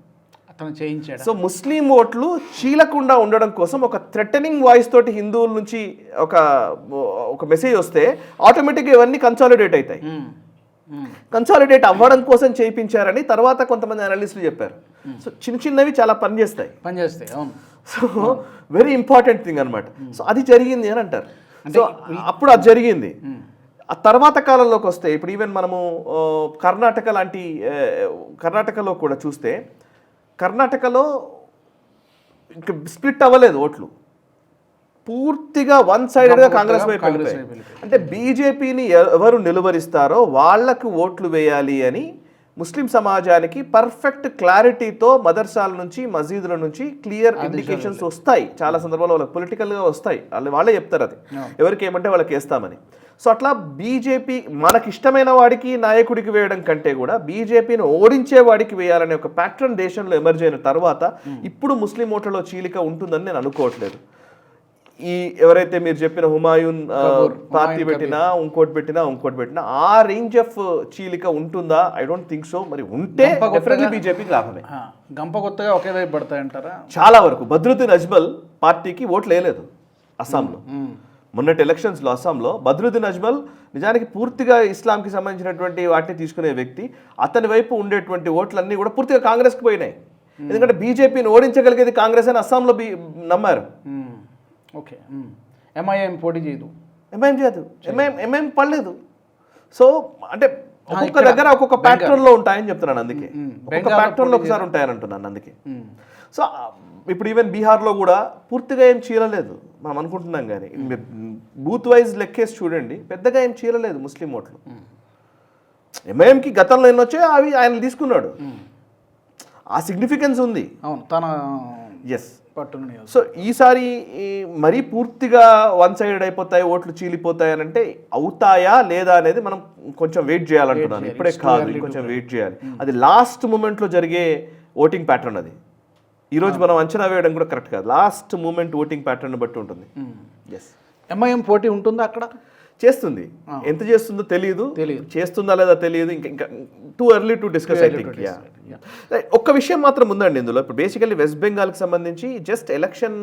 అతను చేయించాడు. సో ముస్లిం ఓట్లు చీలకుండా ఉండడం కోసం ఒక థ్రెటనింగ్ వాయిస్ తోటి హిందువుల నుంచి ఒక మెసేజ్ వస్తే ఆటోమేటిక్గా ఇవన్నీ కన్సాలిడేట్ అవుతాయి. కన్సాలిడేట్ అవ్వడం కోసం చేయించారని తర్వాత కొంతమంది అనలిస్టులు చెప్పారు. సో చిన్నవి చాలా పనిచేస్తాయి. అవును. సో వెరీ ఇంపార్టెంట్ థింగ్ అనమాట. సో అది జరిగింది అని అంటారు. సో అప్పుడు అది జరిగింది. ఆ తర్వాత కాలంలోకి వస్తే ఇప్పుడు ఈవెన్ మనము కర్ణాటకలో కూడా చూస్తే, కర్ణాటకలో ఇంకా స్ప్లిట్ అవ్వలేదు ఓట్లు, పూర్తిగా వన్ సైడెడ్గా కాంగ్రెస్ వైపు వెళ్ళిపోయాయి. అంటే బీజేపీని ఎవరు నిలువరిస్తారో వాళ్లకు ఓట్లు వేయాలి అని ముస్లిం సమాజానికి పర్ఫెక్ట్ క్లారిటీతో మదర్సాల నుంచి, మసీదుల నుంచి క్లియర్ ఇండికేషన్స్ వస్తాయి. చాలా సందర్భాల్లో వాళ్ళకి పొలిటికల్గా వస్తాయి, వాళ్ళే చెప్తారు అది ఎవరికి ఏమంటే వాళ్ళకి వేస్తామని. సో అట్లా బీజేపీ మనకి ఇష్టమైన వాడికి నాయకుడికి వేయడం కంటే కూడా బీజేపీని ఓడించే వాడికి వేయాలనే ఒక ప్యాటర్న్ దేశంలో ఎమర్జ్ అయిన తర్వాత ఇప్పుడు ముస్లిం ఓట్లలో చీలిక ఉంటుందని నేను అనుకోవట్లేదు. ఈ ఎవరైతే మీరు చెప్పిన హుమాయూన్ పార్టీ పెట్టినా ఇంకోటి పెట్టినా ఆ రేంజ్ ఆఫ్ చీలిక ఉంటుందా? I don't think so. మరి ఉంటే డెఫినెట్లీ బీజేపీకి లాభమే. గంప కొత్తగా ఒకే వైపు పడతాయంటారా? చాలా వరకు బద్రుద్దీన్ అజ్మల్ పార్టీకి ఓట్లు వేయలేదు అస్సాంలో. మొన్నటి ఎలక్షన్స్లో అస్సాంలో బద్రుద్దీన్ అజ్మల్ నిజానికి పూర్తిగా ఇస్లాంకి సంబంధించినటువంటి వాటిని తీసుకునే వ్యక్తి. అతని వైపు ఉండేటువంటి ఓట్లన్నీ కూడా పూర్తిగా కాంగ్రెస్కి పోయినాయి. ఎందుకంటే బీజేపీని ఓడించగలిగేది కాంగ్రెస్ అని అస్సాంలో నమ్మారు. ఓకే. ఎంఐఎం పోటీ చేయదు, ఎంఐఎం పడలేదు. సో అంటే ఒక్కొక్క దగ్గర ఒక్కొక్క ప్యాటర్న్లో ఉంటాయని చెప్తున్నాను. అందుకే ఒక్కొక్క ప్యాటర్న్లో ఒకసారి ఉంటాయని అంటున్నాను. అందుకే సో ఇప్పుడు ఈవెన్ బీహార్లో కూడా పూర్తిగా ఏం చీలలేదు మనం అనుకుంటున్నాం. కానీ బూత్ వైజ్ లెక్కేసి చూడండి, పెద్దగా ఏం చీలలేదు ముస్లిం ఓట్లు. ఎంఐఎంకి గతంలో ఎన్ని వచ్చాయో అవి ఆయన తీసుకున్నాడు. ఆ సిగ్నిఫికెన్స్ ఉంది. అవును, తన ఎస్. సో ఈసారి మరీ పూర్తిగా వన్ సైడెడ్ అయిపోతాయి, ఓట్లు చీలిపోతాయి అని అంటే అవుతాయా లేదా అనేది మనం కొంచెం వెయిట్ చేయాలంటున్నాను. ఇప్పుడే కాదు, కొంచెం వెయిట్ చేయాలి. అది లాస్ట్ మూమెంట్లో జరిగే ఓటింగ్ ప్యాటర్న్. అది ఈరోజు మనం అంచనా వేయడం కూడా కరెక్ట్ కాదు. లాస్ట్ మూమెంట్ ఓటింగ్ ప్యాటర్న్ బట్టి ఉంటుంది. ఎస్. ఎంఐఎం పోటీ ఉంటుందా అక్కడ? చేస్తుంది. ఎంత చేస్తుందో తెలియదు, చేస్తుందా లేదా తెలియదు. ఇంకా too early to discuss. I think ఒక్క విషయం మాత్రం ఉందండి ఇందులో. ఇప్పుడు బేసికల్లీ వెస్ట్ బెంగాల్కి సంబంధించి జస్ట్ ఎలక్షన్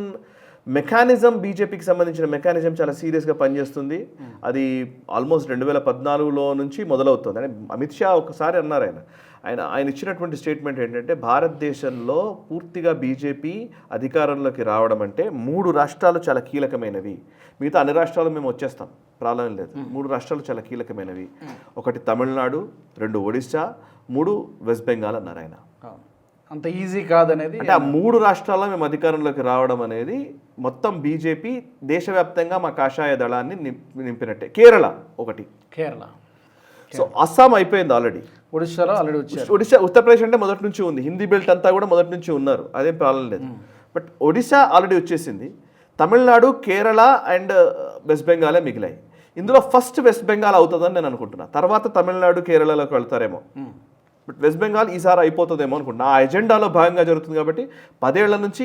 మెకానిజం, బీజేపీకి సంబంధించిన మెకానిజం చాలా సీరియస్గా పనిచేస్తుంది. అది ఆల్మోస్ట్ 2014లో నుంచి మొదలవుతుంది. అంటే అమిత్ షా ఒకసారి అన్నారు, ఆయన ఇచ్చినటువంటి స్టేట్మెంట్ ఏంటంటే, భారతదేశంలో పూర్తిగా బీజేపీ అధికారంలోకి రావడం అంటే 3 రాష్ట్రాలు చాలా కీలకమైనవి, మిగతా అన్ని రాష్ట్రాలు మేము వచ్చేస్తాం, ప్రాబ్లం లేదు. 3 రాష్ట్రాలు చాలా కీలకమైనవి. 1 తమిళనాడు, 2 ఒడిశా, 3 వెస్ట్ బెంగాల్ అన్నారు ఆయన. అంత ఈజీ కాదనేది. అంటే ఆ 3 రాష్ట్రాల్లో మేము అధికారంలోకి రావడం అనేది మొత్తం బీజేపీ దేశవ్యాప్తంగా మా కాషాయ దళాన్ని నింపినట్టే. కేరళ ఒకటి. సో అస్సాం అయిపోయింది ఆల్రెడీ. ఒడిశాలో ఆల్రెడీ వచ్చారు. ఒడిశా, ఉత్తరప్రదేశ్ అంటే మొదటి నుంచి ఉంది. హిందీ బెల్ట్ అంతా కూడా మొదటి నుంచి ఉన్నారు, అదేం ప్రాబ్లం లేదు. బట్ ఒడిశా ఆల్రెడీ వచ్చేసింది. తమిళనాడు, కేరళ అండ్ వెస్ట్ బెంగాలే మిగిలాయి. ఇందులో ఫస్ట్ వెస్ట్ బెంగాల్ అవుతుందని నేను అనుకుంటున్నా. తర్వాత తమిళనాడు, కేరళలోకి వెళ్తారేమో. బట్ వెస్ట్ బెంగాల్ ఈసారి అయిపోతుందేమో అనుకుంటున్నా. ఆ ఎజెండాలో భాగంగా జరుగుతుంది కాబట్టి 10 ఏళ్ల నుంచి,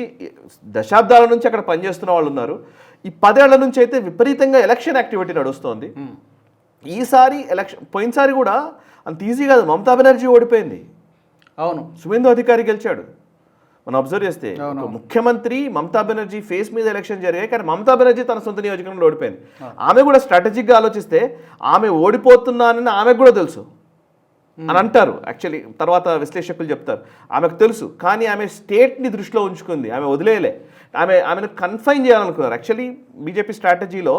దశాబ్దాల నుంచి అక్కడ పనిచేస్తున్న వాళ్ళు ఉన్నారు. ఈ 10 ఏళ్ల నుంచి అయితే విపరీతంగా ఎలక్షన్ యాక్టివిటీ నడుస్తోంది. ఈసారి ఎలక్షన్, పోయినసారి కూడా అంత ఈజీ కాదు. మమతా బెనర్జీ ఓడిపోయింది. అవును, సువేందు అధికారి గెలిచాడు. మనం అబ్జర్వ్ చేస్తే ముఖ్యమంత్రి మమతా బెనర్జీ ఫేస్ మీద ఎలక్షన్ జరిగాయి, కానీ మమతా బెనర్జీ తన సొంత నియోజకవర్గంలో ఓడిపోయింది. ఆమె కూడా స్ట్రాటజిక్గా ఆలోచిస్తే ఆమె ఓడిపోతున్నానని ఆమెకు కూడా తెలుసు అని అంటారు. యాక్చువల్లీ తర్వాత విశ్లేషకులు చెప్తారు ఆమెకు తెలుసు, కానీ ఆమె స్టేట్ని దృష్టిలో ఉంచుకుంది. ఆమె వదిలేయలే, ఆమెను కన్ఫైన్ చేయాలనుకున్నారు. యాక్చువల్లీ బీజేపీ స్ట్రాటజీలో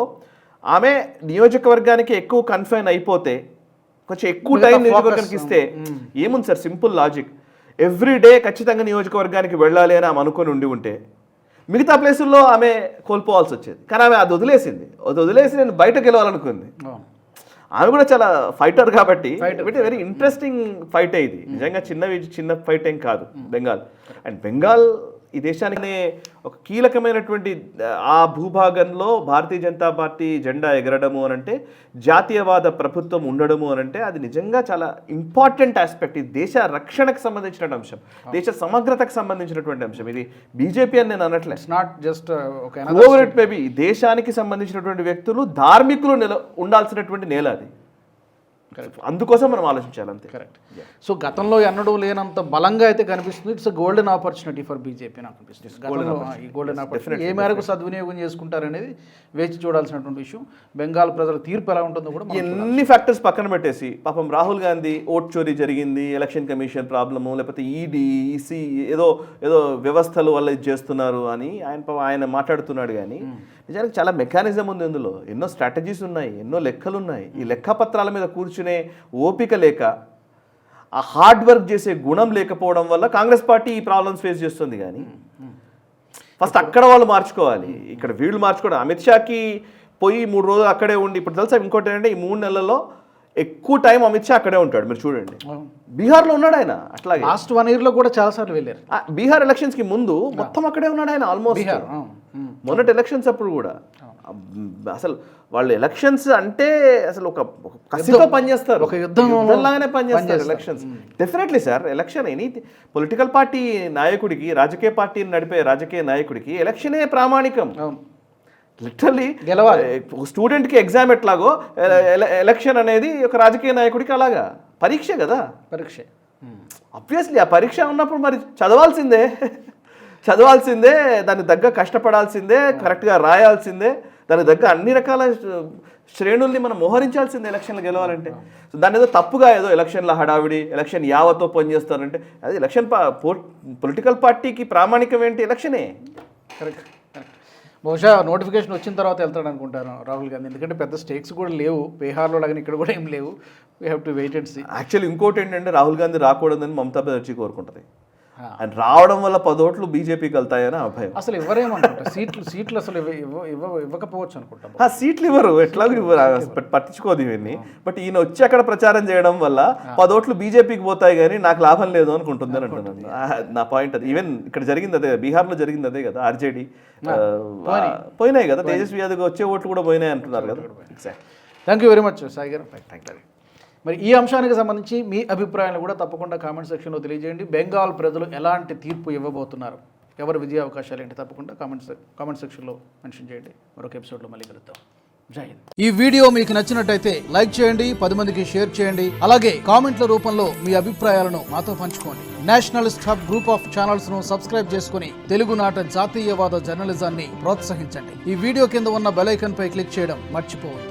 ఆమె నియోజకవర్గానికి ఎక్కువ కన్ఫైన్ అయిపోతే, కొంచెం ఎక్కువ టైం నియోజకవర్గానికి ఇస్తే ఏముంది sir, simple logic. Every day ఖచ్చితంగా నియోజకవర్గానికి వెళ్ళాలి అని ఆమె అనుకొని ఉండి ఉంటే మిగతా ప్లేసుల్లో ఆమె కోల్పోవాల్సి వచ్చేది. కానీ ఆమె అది వదిలేసి నేను బయట గెలవాలనుకుంది. ఆమె కూడా చాలా ఫైటర్ కాబట్టి వెరీ ఇంట్రెస్టింగ్ ఫైట్ ఇది. నిజంగా చిన్న ఫైట్ ఏం కాదు బెంగాల్. అండ్ బెంగాల్ ఈ దేశానికి ఒక కీలకమైనటువంటి ఆ భూభాగంలో భారతీయ జనతా పార్టీ జెండా ఎగరడము అని అంటే, జాతీయవాద ప్రభుత్వం ఉండడము అని అంటే అది నిజంగా చాలా ఇంపార్టెంట్ ఆస్పెక్ట్. ఇది దేశ రక్షణకు సంబంధించిన అంశం, దేశ సమగ్రతకు సంబంధించినటువంటి అంశం. ఇది బీజేపీ అని నేను అనట్లే, not just over it maybe దేశానికి సంబంధించినటువంటి వ్యక్తులు ధార్మికులు ఉండాల్సినటువంటి నేల అది. అందుకోసం మనం ఆలోచించాలి అంతే. కరెక్ట్. సో గతంలో ఎన్నడూ లేనంత బలంగా అయితే కనిపిస్తుంది. It's golden opportunity for BJP నాకు అనిపిస్తుంది. గతంలో ఈ గోల్డెన్ ఆపర్చునిటీ ఏ మేరకు సద్వినియోగం చేసుకుంటారనేది వేచి చూడాల్సినటువంటి విషయం. బెంగాల్ ప్రజల తీర్పు ఎలా ఉంటుందో కూడా ఎన్ని ఫ్యాక్టర్స్ పక్కన పెట్టేసి, పాపం రాహుల్ గాంధీ ఓట్ చోరీ జరిగింది, ఎలక్షన్ కమిషన్ ప్రాబ్లము, లేకపోతే ఈడీ ఈసీ ఏదో వ్యవస్థల వల్ల ఇది చేస్తున్నారు అని ఆయన మాట్లాడుతున్నాడు. కానీ నిజానికి చాలా మెకానిజం ఉంది ఇందులో, ఎన్నో స్ట్రాటజీస్ ఉన్నాయి, ఎన్నో లెక్కలు ఉన్నాయి. ఈ లెక్కపత్రాల మీద కూర్చునే ఓపిక లేక, ఆ హార్డ్ వర్క్ చేసే గుణం లేకపోవడం వల్ల కాంగ్రెస్ పార్టీ ఈ ప్రాబ్లమ్స్ ఫేస్ చేస్తుంది. కానీ ఫస్ట్ అక్కడ వాళ్ళు మార్చుకోవాలి, ఇక్కడ వీళ్ళు మార్చుకోవడం. అమిత్ షాకి పోయి 3 రోజులు అక్కడే ఉండి, ఇప్పుడు తెలుసా ఇంకోటి ఏంటంటే ఈ 3 నెలల్లో ఎక్కువ టైం అమిత్ షా అక్కడే ఉంటాడు. మీరు చూడండి, బీహార్లో ఉన్నాడు ఆయన. అట్లాగే లాస్ట్ 1 year లో కూడా చాలాసార్లు వెళ్ళారు. బీహార్ ఎలక్షన్స్ కి ముందు మొత్తం అక్కడే ఉన్నాడు ఆయన ఆల్మోస్ట్. మొన్నటి ఎలక్షన్స్ అప్పుడు కూడా అసలు వాళ్ళు ఎలక్షన్స్ అంటే అసలు ఒక కసితో పనిచేస్తారు, ఒక యుద్ధంలాగానే పనిచేస్తారు elections. Definitely sir, election any political party నాయకుడికి, రాజకీయ పార్టీని నడిపే రాజకీయ నాయకుడికి ఎలక్షనే ప్రామాణికం. లిటరల్లీ స్టూడెంట్కి ఎగ్జామ్ ఎట్లాగో ఎలక్షన్ అనేది ఒక రాజకీయ నాయకుడికి అలాగా పరీక్ష కదా. పరీక్ష ఆబ్వియస్లీ ఆ పరీక్ష ఉన్నప్పుడు మరి చదవాల్సిందే, దానికి తగ్గ కష్టపడాల్సిందే, కరెక్ట్గా రాయాల్సిందే, దానికి తగ్గ అన్ని రకాల శ్రేణుల్ని మనం మోహరించాల్సిందే ఎలక్షన్లు గెలవాలంటే. సో దాని ఏదో తప్పుగా ఏదో ఎలక్షన్ల హడావిడి, ఎలక్షన్ యావతో పనిచేస్తారంటే అది ఎలక్షన్ పొలిటికల్ పార్టీకి ప్రామాణికం ఏంటి? ఎలక్షనే. కరెక్ట్. బహుశా నోటిఫికేషన్ వచ్చిన తర్వాత వెళ్తాడు అనుకుంటాను రాహుల్ గాంధీ, ఎందుకంటే పెద్ద స్టేక్స్ కూడా లేవు బీహార్లో లాగా, ఇక్కడ కూడా ఏం లేవు. We have to wait and see. Actually ఇంకోటి ఏంటంటే రాహుల్ గాంధీ రాకూడదని మమతా బెనర్జీ కోరుకుంటుంది. అండ్ రావడం వల్ల 10 ఓట్లు బీజేపీకి వెళ్తాయని అభయం. అసలు ఇవ్వరేమనుకుంటా, సీట్లు అసలు ఇవ్వకపోవచ్చు అనుకుంటా. సీట్లు ఇవ్వరు, ఎట్లాగో ఇవ్వరు, పట్టించుకోదు ఇవన్నీ. బట్ ఈయన వచ్చి అక్కడ ప్రచారం చేయడం వల్ల 10 ఓట్లు బీజేపీకి పోతాయి కానీ నాకు లాభం లేదు అనుకుంటుంది అని అంటున్నాను. నా పాయింట్ అది. ఈవెన్ ఇక్కడ జరిగింది అదే, బీహార్లో జరిగింది అదే కదా. ఆర్జేడీ పోయినాయి కదా, తేజస్వి యాదవ్ వచ్చే ఓట్లు కూడా పోయినాయి అంటున్నారు కదా. Thank you very much Sai గారు. మరి ఈ అంశానికి సంబంధించి మీ అభిప్రాయాలు కూడా తప్పకుండా కామెంట్ సెక్షన్లో తెలియజేయండి. బెంగాల్ ప్రజలు ఎలాంటి తీర్పు ఇవ్వబోతున్నారు, ఎవరు విజయ అవకాశాలు ఏంటి, తప్పకుండా కామెంట్ సెక్షన్లో మెన్షన్ చేయండి. మరొక ఎపిసోడ్లో మళ్ళీ కలుద్దాం. జై హింద్. ఈ వీడియో మీకు నచ్చినట్టయితే లైక్ చేయండి, 10 మందికి షేర్ చేయండి. అలాగే కామెంట్ల రూపంలో మీ అభిప్రాయాలను మాతో పంచుకోండి. Nationalist hub group of channels ను సబ్స్క్రైబ్ చేసుకుని తెలుగునాట జాతీయవాద జర్నలిజాన్ని ప్రోత్సహించండి. ఈ వీడియో కింద ఉన్న బెల్ ఐకాన్ పై క్లిక్ చేయడం మర్చిపోవద్దు.